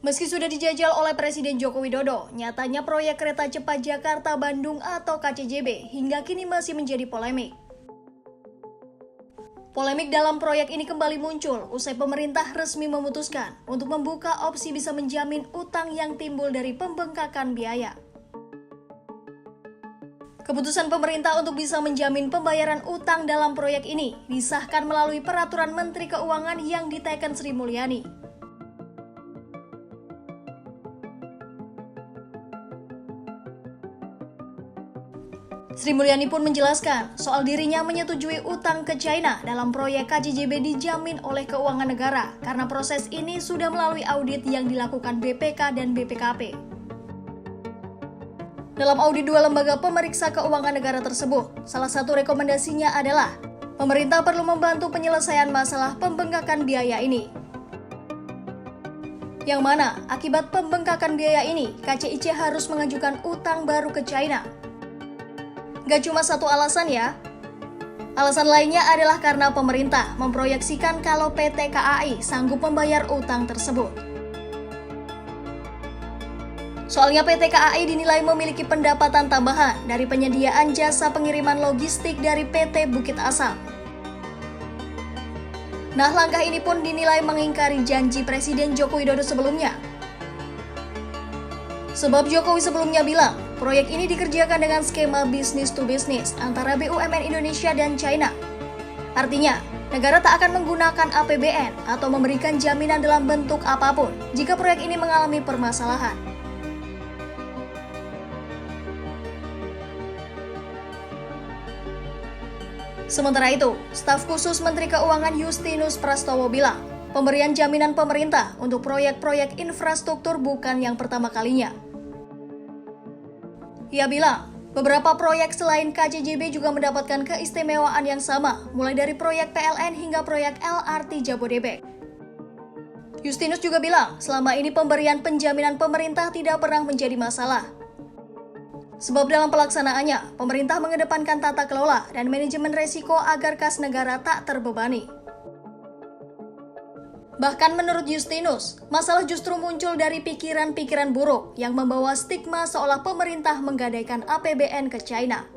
Meski sudah dijajal oleh Presiden Joko Widodo, nyatanya proyek kereta cepat Jakarta-Bandung atau KCJB hingga kini masih menjadi polemik. Polemik dalam proyek ini kembali muncul usai pemerintah resmi memutuskan untuk membuka opsi bisa menjamin utang yang timbul dari pembengkakan biaya. Keputusan pemerintah untuk bisa menjamin pembayaran utang dalam proyek ini disahkan melalui Peraturan Menteri Keuangan yang diteken Sri Mulyani. Sri Mulyani pun menjelaskan soal dirinya menyetujui utang ke China dalam proyek KCJB dijamin oleh keuangan negara karena proses ini sudah melalui audit yang dilakukan BPK dan BPKP. Dalam audit dua lembaga pemeriksa keuangan negara tersebut, salah satu rekomendasinya adalah pemerintah perlu membantu penyelesaian masalah pembengkakan biaya ini. Yang mana akibat pembengkakan biaya ini, KCIC harus mengajukan utang baru ke China. Gak cuma satu alasan ya. Alasan lainnya adalah karena pemerintah memproyeksikan kalau PT KAI sanggup membayar utang tersebut. Soalnya PT KAI dinilai memiliki pendapatan tambahan dari penyediaan jasa pengiriman logistik dari PT Bukit Asam. Nah, langkah ini pun dinilai mengingkari janji Presiden Joko Widodo sebelumnya. Sebab Jokowi sebelumnya bilang, proyek ini dikerjakan dengan skema bisnis to bisnis antara BUMN Indonesia dan China. Artinya, negara tak akan menggunakan APBN atau memberikan jaminan dalam bentuk apapun jika proyek ini mengalami permasalahan. Sementara itu, staf khusus Menteri Keuangan Justinus Prastowo bilang, pemberian jaminan pemerintah untuk proyek-proyek infrastruktur bukan yang pertama kalinya. Ia bilang, beberapa proyek selain KCJB juga mendapatkan keistimewaan yang sama, mulai dari proyek PLN hingga proyek LRT Jabodebek. Justinus juga bilang, selama ini pemberian penjaminan pemerintah tidak pernah menjadi masalah. Sebab dalam pelaksanaannya, pemerintah mengedepankan tata kelola dan manajemen resiko agar kas negara tak terbebani. Bahkan menurut Justinus, masalah justru muncul dari pikiran-pikiran buruk yang membawa stigma seolah pemerintah menggadaikan APBN ke China.